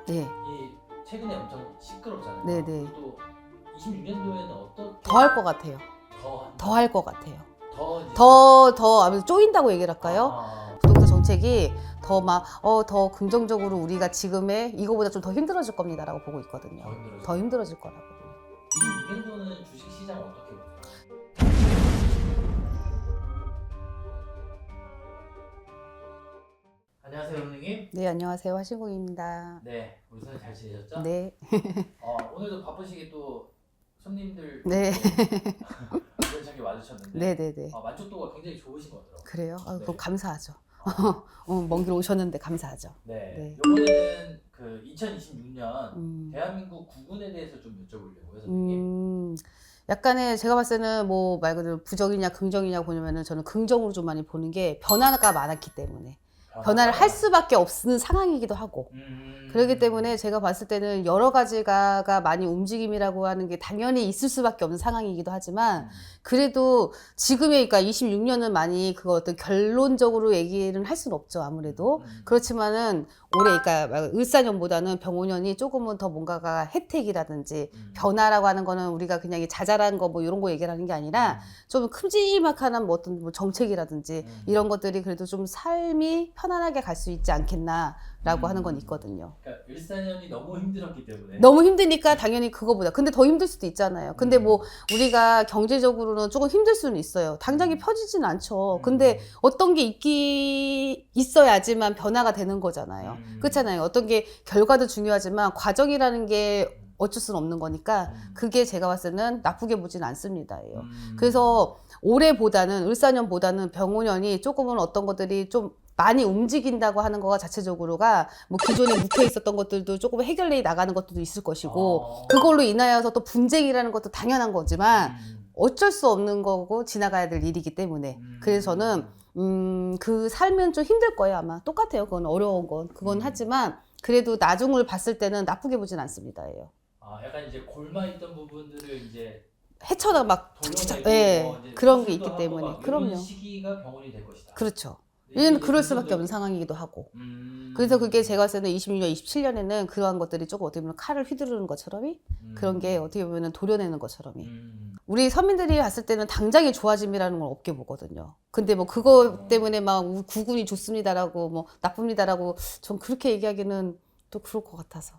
네. 이 최근에 엄청 시끄럽잖아요. 네네. 또 26년도에는 어떻게 더 할 것 같아요. 더 더 할 것 같아요. 더 아무래도 쪼인다고 얘기를 할까요? 아, 부동산 정책이 더 긍정적으로 우리가 지금의 이거보다 좀 더 힘들어질 겁니다라고 보고 있거든요. 더 힘들어질 거라거든요. 26년도는 주식시장 어떻게 보세요? 안녕하세요, 형님. 네, 안녕하세요. 화신공입니다. 네, 우리 선생님 잘 지내셨죠? 네. 오늘도 바쁘시게 또 손님들 네. 우연찮게 와주셨는데 네네네. 만족도가 굉장히 좋으신 것 같더라고요. 그래요? 아, 네. 그럼 감사하죠. 어, 먼 길 오셨는데 감사하죠. 네. 네. 이번에는 그 2026년 음. 대한민국 국운에 대해서 좀 여쭤보려고요, 선생님. 약간의 제가 봤을 때는 뭐 말 그대로 부정이냐 긍정이냐 보냐면은 저는 긍정으로 좀 많이 보는 게 변화가 많았기 때문에 변화를 할 수밖에 없는 상황이기도 하고 그렇기 때문에 제가 봤을 때는 여러 가지가 많이 움직임이라고 하는 게 당연히 있을 수밖에 없는 상황이기도 하지만 그래도 지금의 그러니까 26년은 많이 그거 어떤 결론적으로 얘기는 할 수는 없죠 아무래도 그렇지만은 올해 그러니까 을사년보다는 병오년이 조금은 더 뭔가가 혜택이라든지 변화라고 하는 거는 우리가 그냥 자잘한 거 뭐 이런 거 얘기하는 게 아니라 좀 큼지막한 뭐 어떤 뭐 정책이라든지 이런 것들이 그래도 좀 삶이 편안하게 갈 수 있지 않겠나라고 하는 건 있거든요. 그러니까 을사년이 너무 힘들었기 때문에 너무 힘드니까 당연히 그거보다. 근데 더 힘들 수도 있잖아요. 근데 뭐 우리가 경제적으로는 조금 힘들 수는 있어요. 당장에 펴지진 않죠. 근데 어떤 게 있어야지만 변화가 되는 거잖아요. 그렇잖아요. 어떤 게 결과도 중요하지만 과정이라는 게 어쩔 수는 없는 거니까 그게 제가 봤을 때는 나쁘게 보진 않습니다예요. 그래서 올해보다는 을사년보다는 병오년이 조금은 어떤 것들이 좀 많이 움직인다고 하는 거가 자체적으로가 뭐 기존에 묵혀 있었던 것들도 조금 해결해 나가는 것들도 있을 것이고 그걸로 인하여서 또 분쟁이라는 것도 당연한 거지만 어쩔 수 없는 거고 지나가야 될 일이기 때문에 그래서 저는 그 삶은 좀 힘들 거예요 아마 똑같아요 그건 어려운 건 그건 하지만 그래도 나중을 봤을 때는 나쁘게 보진 않습니다예요. 약간 이제 골마 있던 부분들을 이제 헤쳐나 막 도려내고 예, 이제 그런 게 수술도 있기 하고 때문에 막 그럼요. 이런 시기가 병원이 될 것이다. 그렇죠. 이게 얘는 이제 그럴 수밖에 긍정적- 없는 상황이기도 하고. 음. 그래서 그게 제가 봤을 때는 26년, 27년에는 그러한 것들이 조금 어떻게 보면 칼을 휘두르는 것처럼이 그런 게 어떻게 보면 도려내는 것처럼이. 우리 서민들이 봤을 때는 당장의 좋아짐이라는 걸 없게 보거든요. 근데 뭐 그거 때문에 막 구군이 좋습니다라고 뭐 나쁩니다라고 전 그렇게 얘기하기는 또 그럴 것 같아서.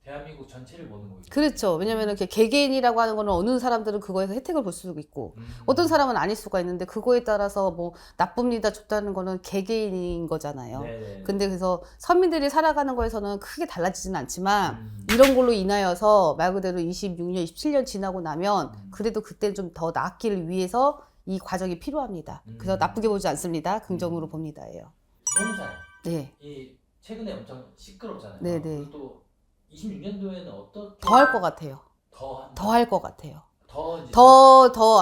대한민국 전체를 보는 거죠. 그렇죠. 왜냐면은 개개인이라고 하는 거는 어느 사람들은 그거에서 혜택을 볼 수도 있고 어떤 사람은 아닐 수가 있는데 그거에 따라서 뭐 나쁩니다 좋다는 거는 개개인인 거잖아요. 네네. 근데 그래서 서민들이 살아가는 거에서는 크게 달라지진 않지만 이런 걸로 인하여서 말 그대로 26년, 27년 지나고 나면 그래도 그때 좀 더 나았기를 위해서 이 과정이 필요합니다. 그래서 나쁘게 보지 않습니다. 긍정으로 봅니다예요. 부동산 네. 이 최근에 엄청 시끄럽잖아요. 네네. 그리고 또 26년도에는 어떻게 더 할 것 같아요. 더 더 할 것 같아요. 더 이제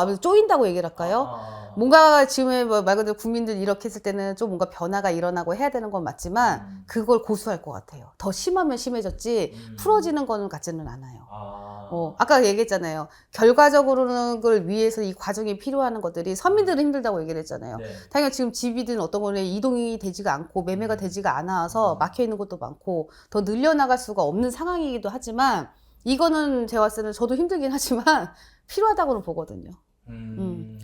아무래도 쪼인다고 얘기를 할까요? 뭔가 지금의 말 그대로 국민들 이렇게 했을 때는 좀 뭔가 변화가 일어나고 해야 되는 건 맞지만 그걸 고수할 것 같아요. 더 심하면 심해졌지 풀어지는 거는 같지는 않아요. 아까 얘기했잖아요. 결과적으로는 걸 위해서 이 과정이 필요한 것들이 서민들은 힘들다고 얘기를 했잖아요. 네. 당연히 지금 집이든 어떤 거는 이동이 되지가 않고 매매가 되지가 않아서 막혀 있는 것도 많고 더 늘려나갈 수가 없는 상황이기도 하지만 이거는 제가 봤을 때는 저도 힘들긴 하지만 필요하다고는 보거든요.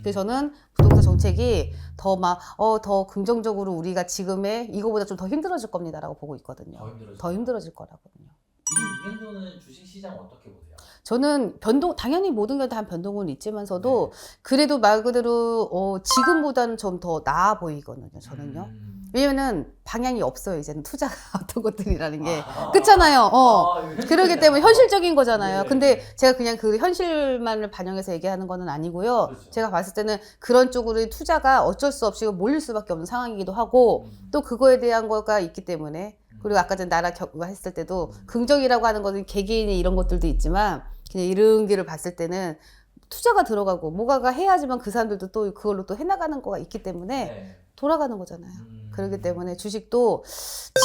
그래서 저는 부동산 정책이 더 긍정적으로 우리가 지금의 이거보다 좀 더 힘들어질 겁니다라고 보고 있거든요. 더 힘들어질 거라거든요. 26년도는 주식시장 어떻게 보세요? 저는 당연히 모든 게 다 변동은 있지만서도 그래도 말 그대로 지금보다는 좀 더 나아 보이거든요. 저는요. 왜냐면은 방향이 없어요. 이제는 투자가 어떤 것들이라는 게 그렇잖아요. 그러기 때문에 현실적인 거잖아요. 네. 근데 제가 그냥 그 현실만을 반영해서 얘기하는 거는 아니고요. 그렇죠. 제가 봤을 때는 그런 쪽으로 투자가 어쩔 수 없이 몰릴 수밖에 없는 상황이기도 하고 또 그거에 대한 거가 있기 때문에 그리고 아까 전에 나라 했을 때도 긍정이라고 하는 것은 개개인의 이런 것들도 있지만 그냥 이런 길을 봤을 때는 투자가 들어가고 뭐가가 해야지만 그 사람들도 또 그걸로 또 해나가는 거가 있기 때문에 네. 돌아가는 거잖아요. 그렇기 때문에 주식도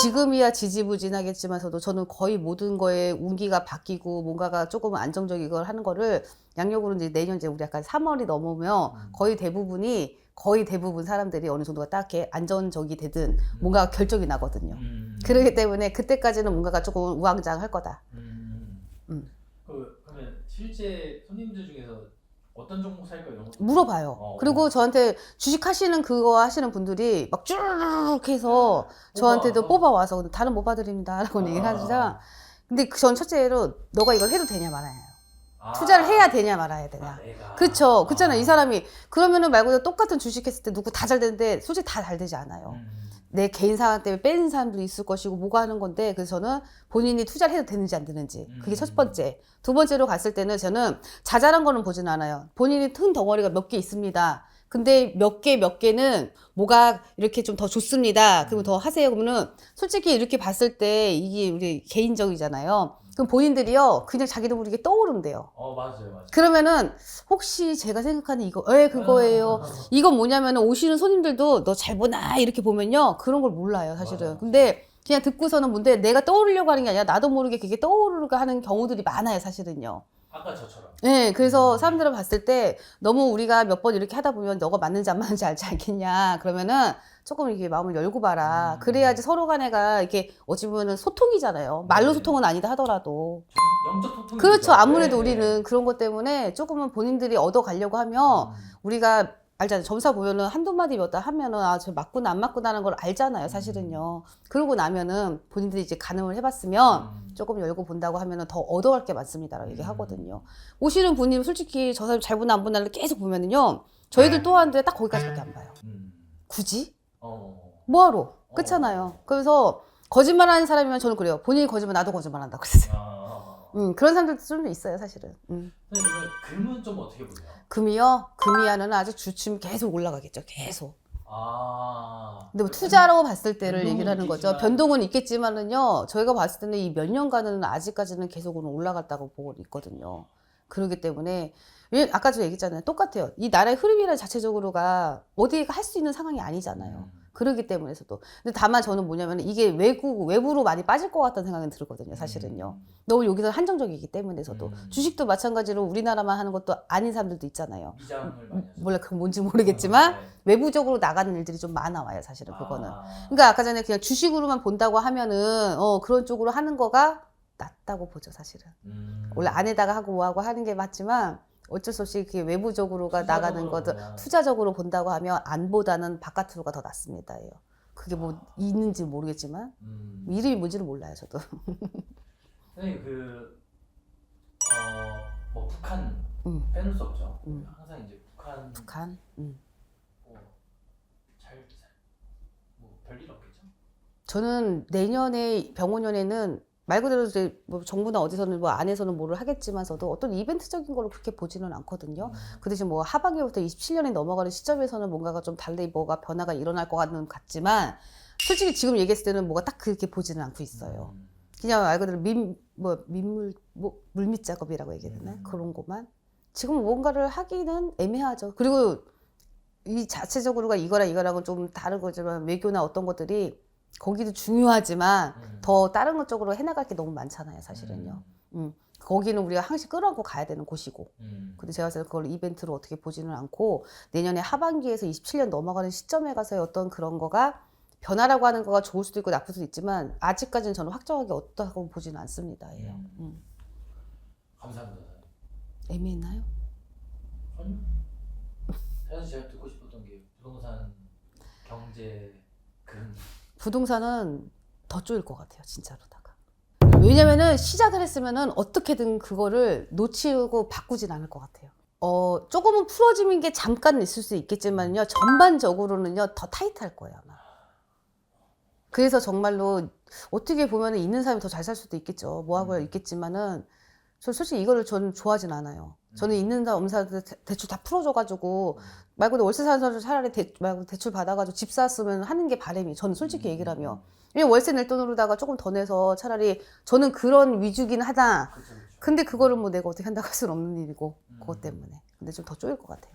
지금이야 지지부진하겠지만서도 저는 거의 모든 거에 운기가 바뀌고 뭔가가 조금 안정적이고 하는 거를 양력으로 이제 내년 이제 우리 약간 3월이 넘으면 거의 대부분이 거의 대부분 사람들이 어느 정도가 딱 이렇게 안전적이 되든 뭔가 결정이 나거든요. 음. 그렇기 때문에 그때까지는 뭔가가 조금 우왕좌왕할 거다. 그러면 실제 손님들 중에서 어떤 종목 살까 이런 거 물어봐요. 그리고 저한테 주식 하시는 그거 하시는 분들이 막 쭈르륵 해서 저한테도 뽑아와서 다른 못 봐드립니다 라고 얘기를 하시자. 근데 전 첫째로 너가 이걸 해도 되냐 말아야. 투자를 해야 되냐 말아야 되냐. 그쵸. 그렇잖아요. 이 사람이 그러면은 말 그대로 똑같은 주식 했을 때 누구 다 잘 되는데 솔직히 다 잘 되지 않아요. 내 개인 상황 때문에 빼는 사람도 있을 것이고 뭐가 하는 건데, 그래서 저는 본인이 투자를 해도 되는지 안 되는지, 그게 첫 번째. 두 번째로 갔을 때는 저는 자잘한 거는 보진 않아요. 본인이 큰 덩어리가 몇 개 있습니다. 근데 몇 개는 뭐가 이렇게 좀 더 좋습니다. 그리고 더 하세요. 그러면은 솔직히 이렇게 봤을 때 이게 우리 개인적이잖아요. 그럼 본인들이요 그냥 자기도 모르게 떠오른대요. 맞아요. 그러면은 혹시 제가 생각하는 이거 그거예요. 이건 뭐냐면은 오시는 손님들도 너 잘 보나 이렇게 보면요 그런 걸 몰라요 사실은. 맞아. 근데 그냥 듣고서는 뭔데 내가 떠오르려고 하는 게 아니라 나도 모르게 그게 떠오르려고 하는 경우들이 많아요 사실은요. 아까 저처럼. 네, 그래서 사람들은 봤을 때 너무 우리가 몇 번 이렇게 하다 보면 너가 맞는지 안 맞는지 알지 않겠냐. 그러면은 조금 이렇게 마음을 열고 봐라. 그래야지 서로 간에가 이렇게 어찌 보면은 소통이잖아요. 말로 소통은 아니다 하더라도. 영적 소통. 그렇죠. 아무래도 우리는 그런 것 때문에 조금은 본인들이 얻어가려고 하면 우리가 알잖아요. 점사 보면은 한두 마디 몇 달 하면은 저 맞구나 안 맞구나라는 걸 알잖아요. 사실은요. 그러고 나면은 본인들이 이제 가늠을 해봤으면 조금 열고 본다고 하면은 더 얻어갈 게 많습니다라고 얘기하거든요. 오시는 분이 솔직히 저 사람 잘 보나 안 보나를 계속 보면은요. 저희들 또한테 딱 거기까지밖에 안 봐요. 굳이? 뭐하러? 그렇잖아요. 그래서 거짓말하는 사람이면 저는 그래요. 본인이 거짓말 나도 거짓말한다고 그랬어요. 그런 사람들도 좀 있어요 사실은. 선생님 그러면 금은 좀 어떻게 보세요? 금이요? 금이야는 아주 주춤 계속 올라가겠죠. 계속. 근데 뭐 그 투자라고 봤을 때를 변동은 얘기를 하는 거죠. 있겠지만. 변동은 있겠지만은요. 저희가 봤을 때는 이 몇 년간은 아직까지는 계속으로 올라갔다고 보고 있거든요. 그렇기 때문에 아까 저 얘기했잖아요. 똑같아요. 이 나라의 흐름이라 자체적으로가 어디가 할 수 있는 상황이 아니잖아요. 그러기 때문에서도. 근데 다만 저는 뭐냐면 이게 외부로 많이 빠질 것 같다는 생각이 들거든요. 사실은요. 너무 여기서 한정적이기 때문에서도. 주식도 마찬가지로 우리나라만 하는 것도 아닌 사람들도 있잖아요. 미장을 많이 하죠. 몰라 그건 뭔지 모르겠지만 네. 외부적으로 나가는 일들이 좀 많아 와요. 사실은 그거는. 그러니까 아까 전에 그냥 주식으로만 본다고 하면은 그런 쪽으로 하는 거가 낫다고 보죠. 사실은. 원래 안에다가 하고 뭐하고 하는 게 맞지만 어쩔 수 없이 이렇게 외부적으로가 나가는 것도 투자적으로 본다고 하면 안보다는 바깥으로가 더 낫습니다. 그게 뭐 있는지 모르겠지만 이름이 뭔지는 몰라요. 저도. 선생님 뭐 북한 빼놓을 수 없죠. 항상 이제 북한. 뭐 별일 없겠죠? 저는 내년에 병원년에는 말 그대로 이제 뭐 정부나 어디서는 뭐 안에서는 뭐를 하겠지만서도 어떤 이벤트적인 거를 그렇게 보지는 않거든요. 그 대신 뭐 하반기부터 27년이 넘어가는 시점에서는 뭔가가 좀 달리 뭐가 변화가 일어날 것 같지만 솔직히 지금 얘기했을 때는 뭐가 딱 그렇게 보지는 않고 있어요. 그냥 말 그대로 물밑 작업이라고 얘기해야 되나? 그런 것만. 지금 뭔가를 하기는 애매하죠. 그리고 이 자체적으로가 이거랑은 좀 다른 거지만 외교나 어떤 것들이 거기도 중요하지만 더 다른 것 쪽으로 해나갈 게 너무 많잖아요 사실은요. 거기는 우리가 항상 끌어안고 가야 되는 곳이고. 근데 제가 봤을 때 그걸 이벤트로 어떻게 보지는 않고 내년에 하반기에서 27년 넘어가는 시점에 가서의 어떤 그런 거가 변화라고 하는 거가 좋을 수도 있고 나쁠 수도 있지만 아직까지는 저는 확정하게 어떻다고 보지는 않습니다. 감사합니다. 애매했나요? 아니요. 사실 제가 듣고 싶었던 게 부동산 경제 부동산은 더 쪼일 것 같아요 진짜로다가. 왜냐면은 시작을 했으면은 어떻게든 그거를 놓치고 바꾸진 않을 것 같아요. 조금은 풀어지는 게 잠깐 있을 수 있겠지만요 전반적으로는요 더 타이트할 거예요 아마. 그래서 정말로 어떻게 보면 있는 사람이 더 잘 살 수도 있겠죠. 뭐하고 있겠지만은 저 솔직히 이거를 저는 좋아하진 않아요. 저는 있는 사람 없는 사람한테 대출 다 풀어줘가지고 말 그대로 월세 사는 사람 차라리 대출 받아가지고 집 샀으면 하는 게 바람이. 저는 솔직히 얘기를 하면. 왜냐면 월세 낼 돈으로다가 조금 더 내서 차라리 저는 그런 위주긴 하다. 근데 그거를 뭐 내가 어떻게 한다고 할 수는 없는 일이고 그것 때문에. 근데 좀 더 쪼일 것 같아요.